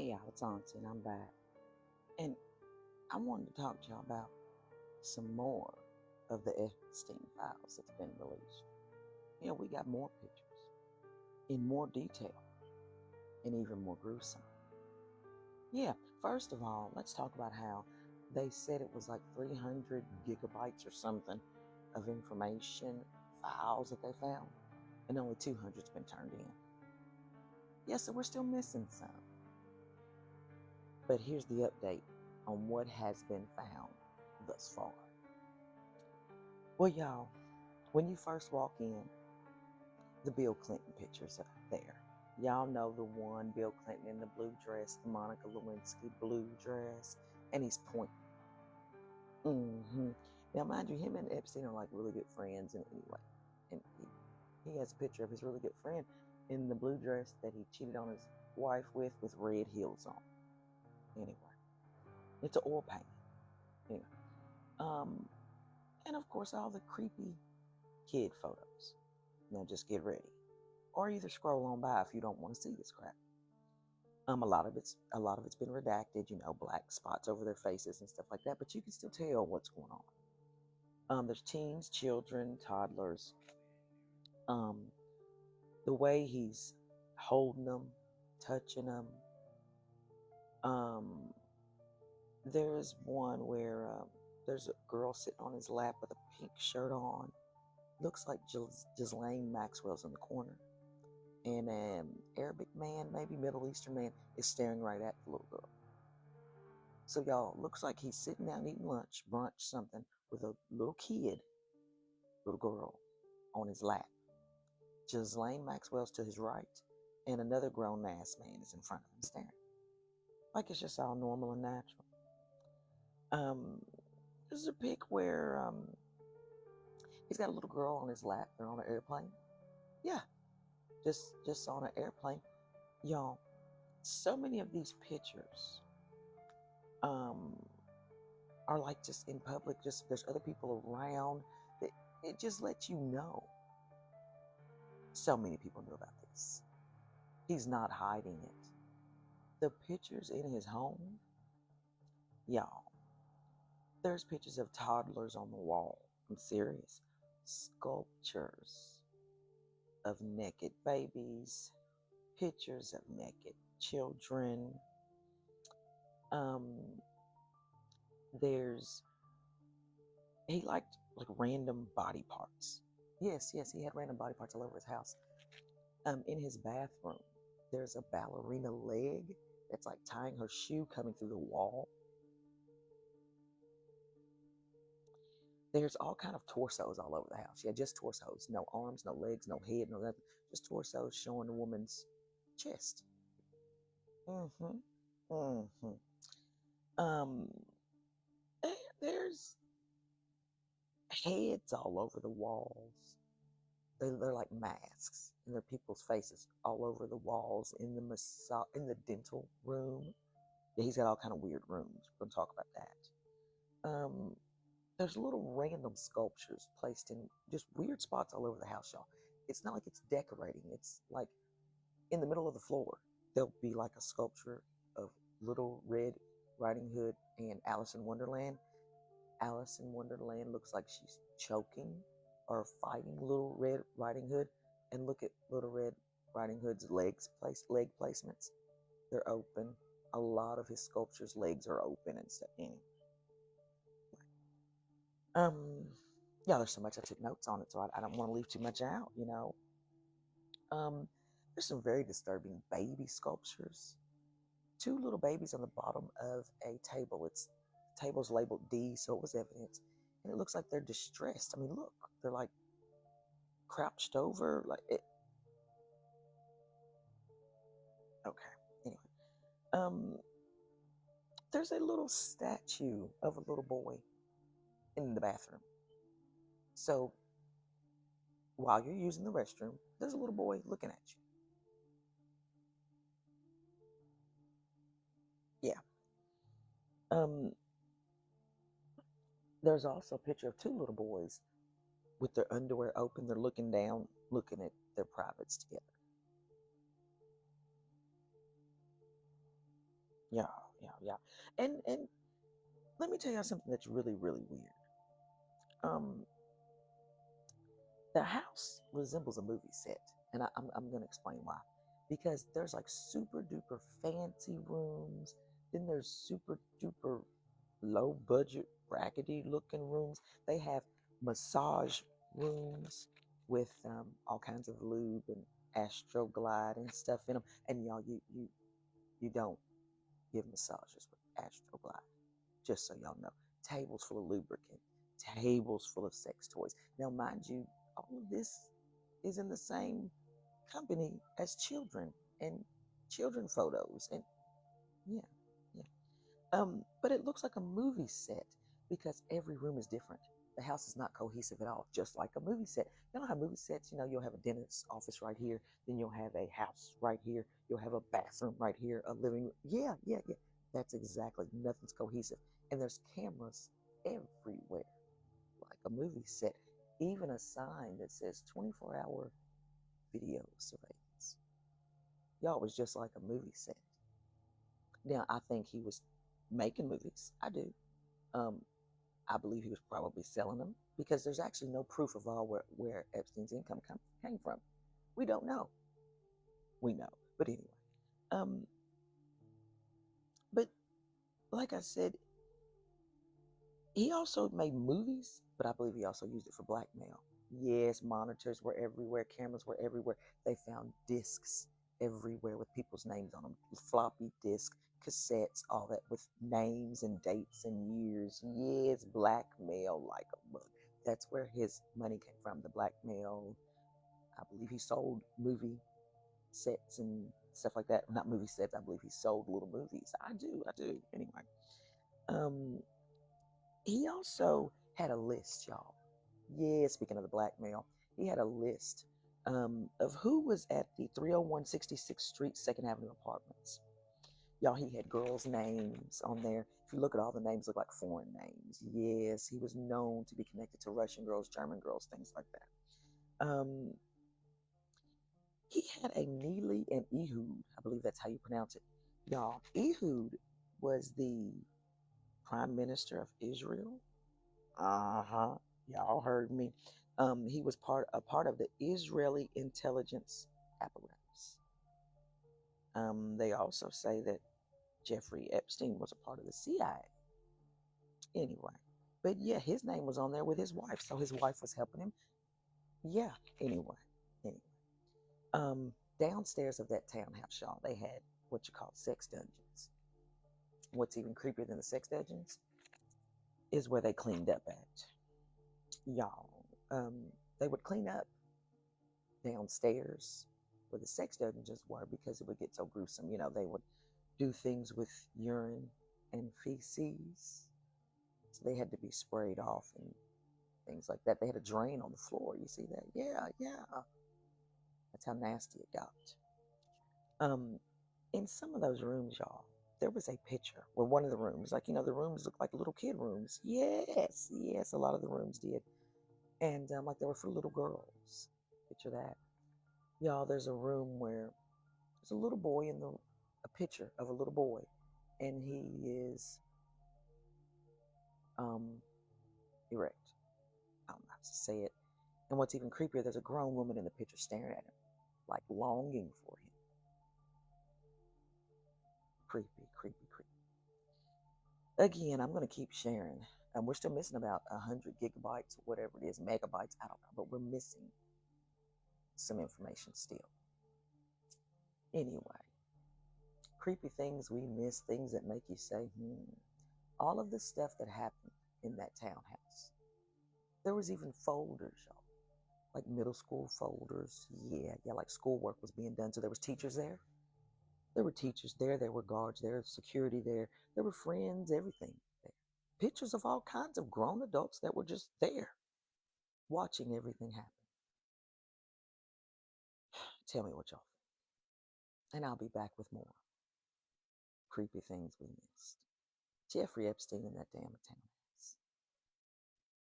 Hey y'all, it's Auntie and I'm back. And I wanted to talk to y'all about some more of the Epstein files that's been released. We got more pictures in more detail and even more gruesome. Yeah, first of all, let's talk about how they said it was like 300 gigabytes or something of information, files that they found, and only 200's been turned in. Yes, so we're still missing some. But here's the update on what has been found thus far. Well, y'all, when you first walk in, the Bill Clinton pictures are there. Y'all know the one, Bill Clinton in the blue dress, the Monica Lewinsky blue dress, and he's pointing. Now, mind you, him and Epstein are like really good friends, and anyway, and he has a picture of his really good friend in the blue dress that he cheated on his wife with red heels on. Anyway, it's an oil painting. Anyway, and of course all the creepy kid photos. Now just get ready, or either scroll on by if you don't want to see this crap. A lot of it's been redacted, black spots over their faces and stuff like that, but you can still tell what's going on. There's teens, children, toddlers. The way he's holding them, touching them. There's one where there's a girl sitting on his lap with a pink shirt on. Looks like Ghislaine Maxwell's in the corner. And an Arabic man, maybe Middle Eastern man, is staring right at the little girl. So y'all, looks like he's sitting down eating lunch, brunch, something, with a little girl, on his lap. Ghislaine Maxwell's to his right, and another grown-ass man is in front of him staring. Like it's just all normal and natural. There's a pic where he's got a little girl on his lap. They're on an airplane. Yeah, just on an airplane. Y'all, so many of these pictures are like just in public, just there's other people around. It just lets you know. So many people knew about this. He's not hiding it. The pictures in his home, y'all, there's pictures of toddlers on the wall. I'm serious. Sculptures of naked babies, pictures of naked children. He liked like random body parts. Yes, he had random body parts all over his house. In his bathroom, there's a ballerina leg that's like tying her shoe coming through the wall. There's all kind of torsos all over the house. Yeah, just torsos. No arms, no legs, no head, no nothing. Just torsos showing a woman's chest. Um, there's heads all over the walls. They're like masks, and they're people's faces all over the walls in the dental room. Yeah, he's got all kind of weird rooms. We're gonna talk about that. There's little random sculptures placed in just weird spots all over the house, y'all. It's not like it's decorating. It's like in the middle of the floor, there'll be like a sculpture of Little Red Riding Hood and Alice in Wonderland. Alice in Wonderland looks like she's choking or fighting Little Red Riding Hood. And look at Little Red Riding Hood's leg placements. They're open. A lot of his sculptures' legs are open and stuff. Yeah, there's so much I took notes on it, so I don't want to leave too much out, There's some very disturbing baby sculptures. Two little babies on the bottom of a table. The table's labeled D, so it was evidence. And it looks like they're distressed. I mean, look, they're like crouched over, like it. Okay, anyway. There's a little statue of a little boy in the bathroom. So while you're using the restroom, there's a little boy looking at you. Yeah. There's also a picture of two little boys with their underwear open. They're looking down, looking at their privates together. Yeah, yeah, yeah. And let me tell you something that's really, really weird. Um, the house resembles a movie set, and I'm going to explain why. Because there's like super duper fancy rooms, then there's super duper low budget, raggedy looking rooms. They have massage rooms with all kinds of lube and astroglide and stuff in them. And y'all, you don't give massages with astroglide, just so y'all know. Tables full of lubricant, tables full of sex toys. Now, mind you, all of this is in the same company as children and children photos. And yeah, yeah. But it looks like a movie set because every room is different. The house is not cohesive at all, just like a movie set. You know how movie sets, you'll have a dentist's office right here, then you'll have a house right here, you'll have a bathroom right here, a living room. Yeah, yeah, yeah. That's exactly, nothing's cohesive. And there's cameras everywhere, like a movie set. Even a sign that says 24-hour video surveillance. Y'all, it was just like a movie set. Now, I think he was making movies. I do. Um, I believe he was probably selling them because there's actually no proof of all where Epstein's income came from. We don't know. We know. But anyway. Um, but like I said, he also made movies, but I believe he also used it for blackmail. Yes, monitors were everywhere, cameras were everywhere. They found discs everywhere with people's names on them, floppy disk, cassettes, all that with names and dates and years. Yes, blackmail like a bug. That's where his money came from, the blackmail. I believe he sold movie sets and stuff like that. Not movie sets, I believe he sold little movies. I do. Anyway. Um, he also had a list, y'all. Yeah, speaking of the blackmail, he had a list of who was at the 301 66th Street, 2nd Avenue apartments. Y'all, he had girls' names on there. If you look at all the names, look like foreign names. Yes, he was known to be connected to Russian girls, German girls, things like that. He had a Neely and Ehud. I believe that's how you pronounce it. Y'all, Ehud was the prime minister of Israel. Uh-huh. Y'all heard me. He was a part of the Israeli intelligence apparatus. They also say that Jeffrey Epstein was a part of the CIA. Anyway, but yeah, his name was on there with his wife, so his wife was helping him. Yeah. Anyway. Downstairs of that townhouse, y'all, they had what you call sex dungeons. What's even creepier than the sex dungeons is where they cleaned up at. Y'all, they would clean up downstairs where the sex dungeons were because it would get so gruesome. They would do things with urine and feces. So they had to be sprayed off and things like that. They had a drain on the floor. You see that? Yeah, yeah. That's how nasty it got. In some of those rooms, y'all, there was a picture. Well, one of the rooms, like, the rooms looked like little kid rooms. Yes, yes, a lot of the rooms did. And like they were for little girls. Picture that. Y'all, there's a room where there's a little boy a picture of a little boy, and he is erect. I don't know how to say it. And what's even creepier, there's a grown woman in the picture staring at him, like longing for him. Creepy, creepy, creepy. Again, I'm going to keep sharing. And we're still missing about 100 gigabytes, whatever it is, megabytes, I don't know, but we're missing some information still. Anyway, creepy things we miss, things that make you say, all of the stuff that happened in that townhouse. There was even folders, y'all, like middle school folders. Yeah, like schoolwork was being done. So there was teachers there. There were teachers there. There were guards there, security there. There were friends, everything there. Pictures of all kinds of grown adults that were just there watching everything happen. Tell me what y'all think. And I'll be back with more creepy things we missed. Jeffrey Epstein in that damn town.